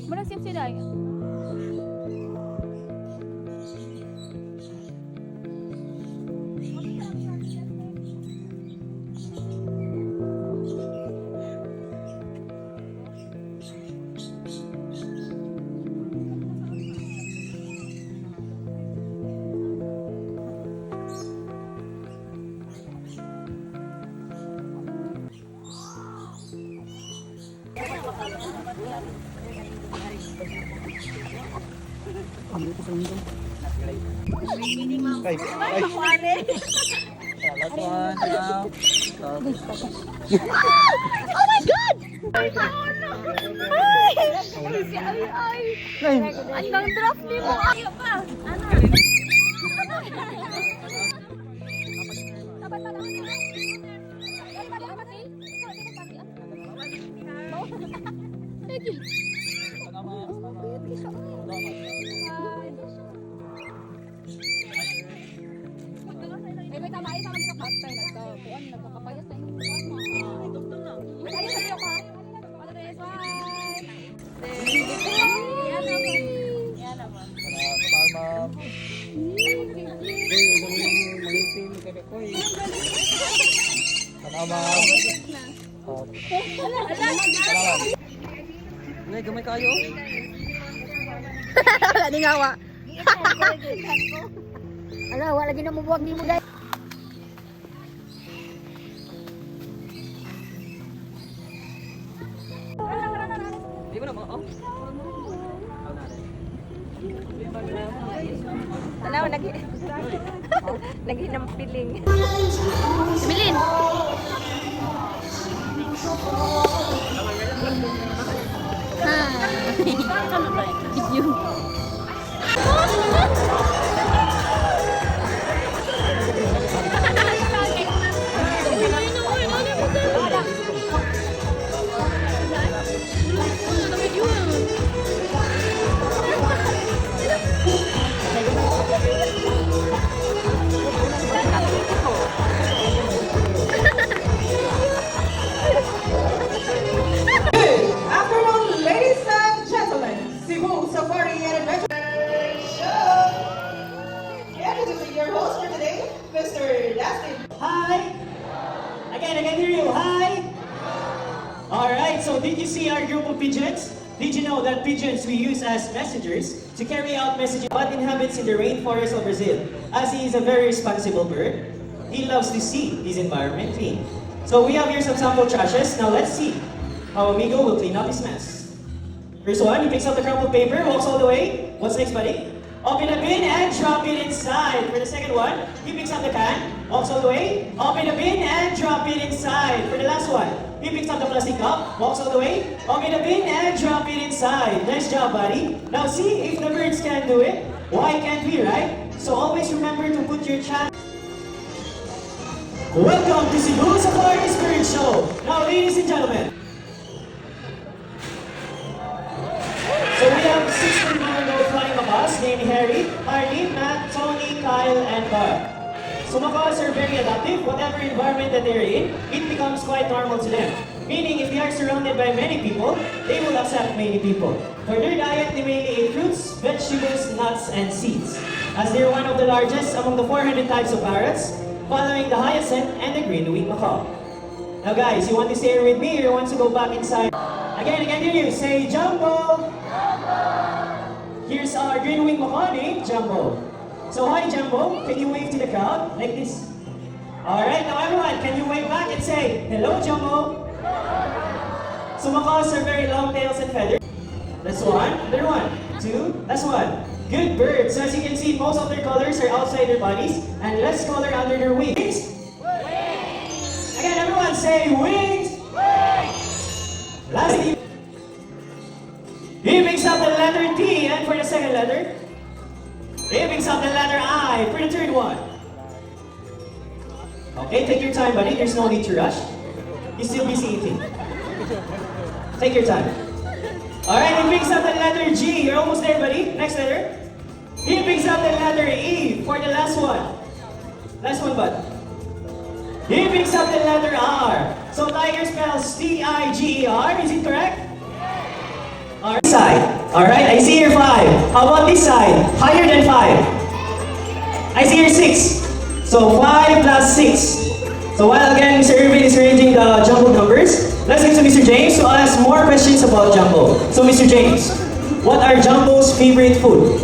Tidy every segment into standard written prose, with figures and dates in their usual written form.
Muna sim sila. Ang draft ni mo. Ayo pa. Ano? Dapat pa naman. Dapat pa naman. Ikaw, di ba pati? Thank you. Eh, may tama sa mga kapatay na to. Kuan nagkakapayas na yung kuan mo. Ay, doktor na. Ay, sabi ko ka. Ano na yes, bye. Yan naman. Ma'am. Nay, gamay kayo. Wala di ngawa. Ala, wala lagi na mabuwag ni mo guys. Di ba na mga Tanaw, lagi ng piling. Emilin! Yun. Afternoon, ladies and gentlemen. Cebu Safari and Adventure Show. Introducing your host for today, Mr. Dustin. Hi! Again, I can hear you. Hi! Alright, so did you see our group of pigeons? Did you know that pigeons we use as messengers to carry out messages? But inhabits in the rainforest of Brazil, as he is a very responsible bird. He loves to see his environment clean. So we have here some sample trashes. Now let's see how Amigo will clean up his mess. First one, he picks up the crumpled paper, walks all the way. What's next, buddy? Open the bin and drop it inside. For the second one, he picks up the can, walks all the way. Open the bin and drop it inside. For the last one, he picks up the plastic cup, walks all the way. Open the bin and drop it inside. Nice job, buddy. Now see if the birds can do it. Why can't we, right? So always remember to put your chat. Welcome to Cebu Safari Spirit Show. Now, ladies and gentlemen. So we have 6 Flamingo flying macaws named Harry, Harley, Matt, Tony, Kyle, and Carl. So macaws are very adaptive. Whatever environment that they're in, it becomes quite normal to them. Meaning, if they are surrounded by many people, they will accept many people. For their diet, they mainly eat fruits, vegetables, nuts, and seeds. As they're one of the largest among the 400 types of parrots, following the hyacinth and the green-winged macaw. Now guys, you want to stay here with me or you want to go back inside? Again, I can hear you. Say Jumbo! Here's our green-winged macaw named Jumbo. So hi Jumbo, can you wave to the crowd like this? Alright, now everyone, can you wave back and say, hello Jumbo? So macaws are very long tails and feathers. That's one, another one, two, that's one. Good birds. So as you can see, most of their colors are outside their bodies and less color under their wings. Wings! Again, everyone say wings! Wings! Lastly, he picks up the letter T, and for the second letter, he picks up the letter I for the third one. Okay, take your time, buddy. There's no need to rush. You're still busy eating. Take your time. Alright, he picks up the letter G. You're almost there, buddy. Next letter. He picks up the letter E for the last one. Last one, bud. He picks up the letter R. So tiger spells Tiger. Is it correct? Alright, side. Alright, I see here 5. How about this side? Higher than 5. I see here 6. So 5 plus 6. So while again Mr. Irvin is arranging the jumbo numbers, let's get to Mr. James to ask more questions about jumbo. So Mr. James, what are Jumbo's favorite food?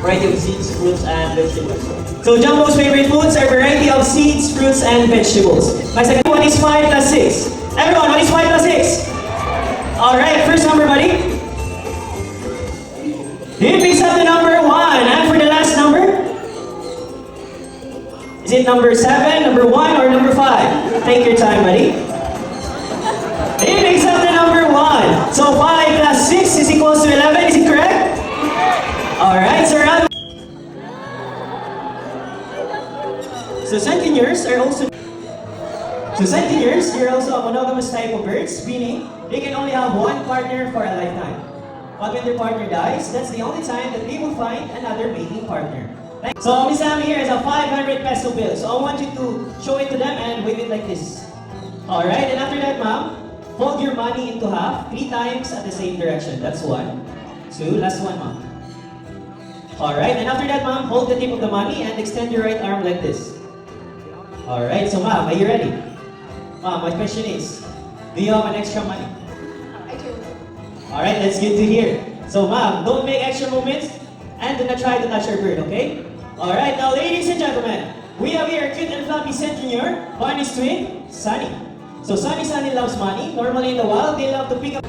Variety of seeds, fruits, and vegetables. So Jumbo's favorite foods are variety of seeds, fruits, and vegetables. My second one is 5 plus 6. Everyone, what is 5 plus 6? Alright, first number, buddy. He picks up the number 1. And for the last number? Is it number 7, number 1, or number 5? Take your time, buddy. He picks up the number 1. So 5 plus 6 is equals to 11. Is it correct? Alright, so round. So centennials are also a monogamous type of birds, meaning they can only have one partner for a lifetime. But when their partner dies, that's the only time that they will find another mating partner. So Miss Amy here is a 500 peso bill. So I want you to show it to them and wave it like this. Alright, and after that, ma'am, fold your money into half 3 times at the same direction. That's 1, 2, last one, ma'am. Alright, and after that, ma'am, hold the tip of the money and extend your right arm like this. Alright, so ma'am, are you ready? Ma'am, my question is, do you have an extra money? I do. Alright, that's good to hear. So ma'am, don't make extra movements and do not try to touch your bird, okay? Alright, now ladies and gentlemen, we have here a cute and fluffy centennial, Barney's twin, Sunny. So Sunny loves money. Normally in the wild, they love to pick up.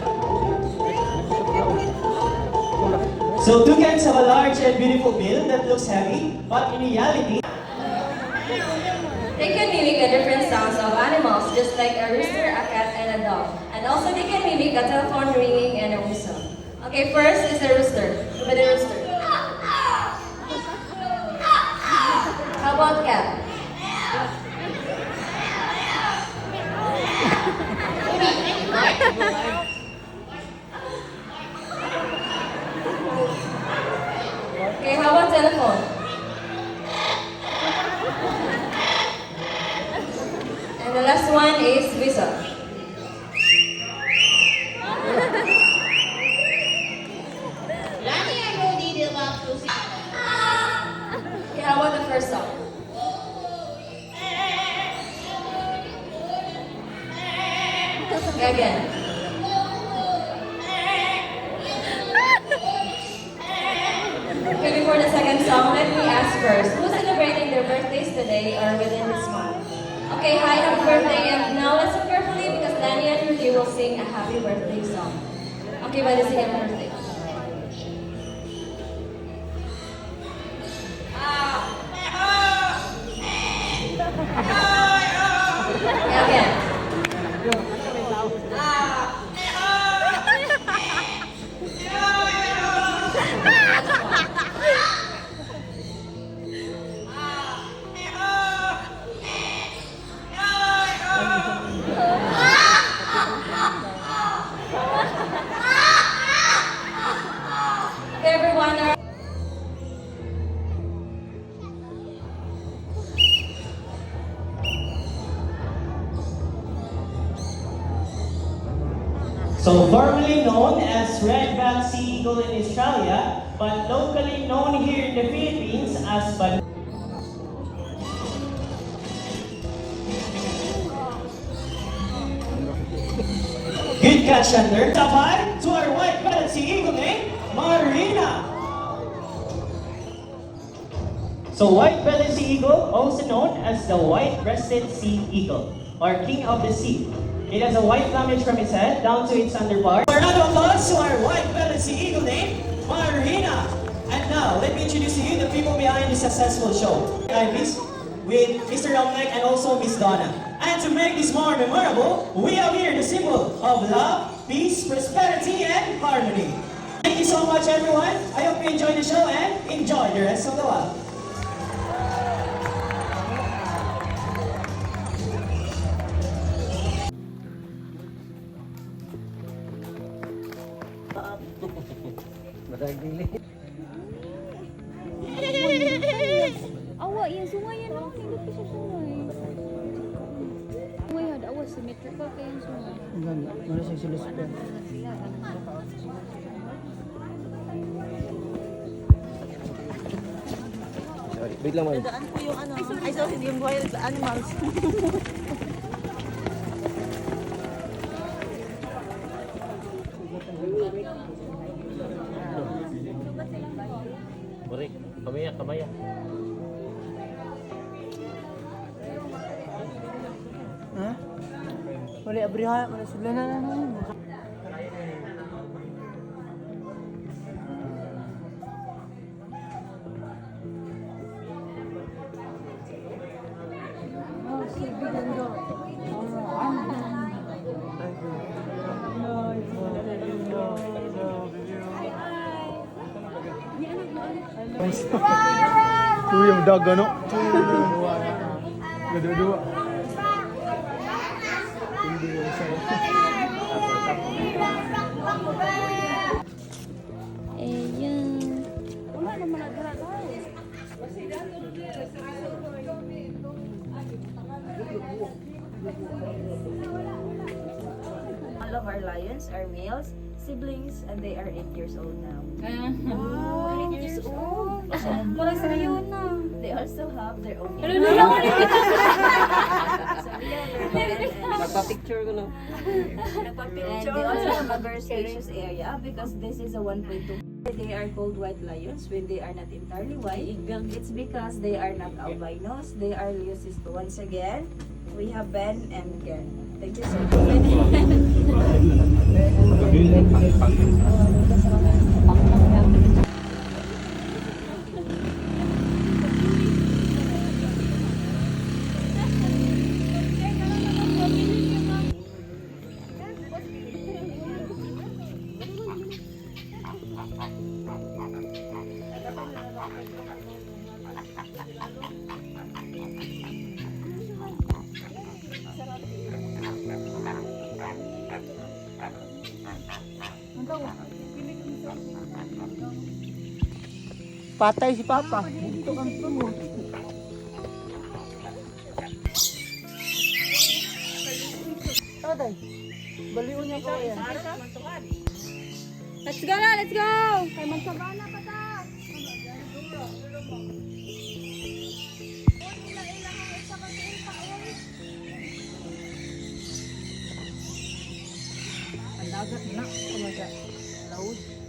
So toucans have a large and beautiful bill that looks heavy, but in reality, They can mimic the different sounds of animals, just like a rooster, a cat, and a dog. And also they can mimic a telephone ringing and a whistle. Okay, first is the rooster. Look at the rooster. How about cat? Okay, how about telephone? And the last one is whistle. Okay, how about the first song? Okay, again. Okay, before the second song, let me ask first, who's celebrating their birthdays today or within this month? Okay, hi, happy birthday, and now listen carefully because Danny and Rudy will sing a happy birthday song. Okay, buddy, sing happy birthday. Okay, again. Okay, everyone. so formerly known as red-backed sea eagle in Australia, but locally known here in the Philippines as Good catch, Chandler. Top high to our white-bellied sea eagle named Marina. So white-bellied sea eagle, also known as the white-breasted sea eagle, or king of the sea. It has a white plumage from its head down to its underpart. A round of applause to our white-bellied sea eagle named Marina. And now, let me introduce to you the people behind this successful show. Ivis, with Mr. Romnek and also Miss Donna. And to make this more memorable, we have here the symbol of love, peace, prosperity, and harmony. Thank you so much, everyone. I hope you enjoy the show and enjoy the rest of the wild. Awa, yan sungay yan. Oh. Nindot ka sa sungay. Sungay had, awa, symmetrical kayang sungay. Ano siya sinusupan? Wait lang, ma'am. Dadaan po yung ano. Ay, sorry, yung wild animals. Balik, kamaya, kamaya. Ha? Wala abriha, wala sila na. Tuh yang dagang no. Dua-dua. Ayan. Wala naman nagdala tayo. All of our lions are males, siblings, and they are 8 years old now. 8 years old. Parang sa yun na. They also have their own Ano na lang ulit? So we are very Magpa-picture ko lang. and they also have a very spacious area because this is a 1.2. They are called white lions when they are not entirely white. It's because they are not albinos. They are leucistic. Once again, we have Ben and Ken. Thank you so much. Patay si Papa. Dito kang tumo. Tatay, baliw niya ko yan. Let's go na, let's go! Kay magsabana pa ta! Ang dagat na. Kumaga. Laud.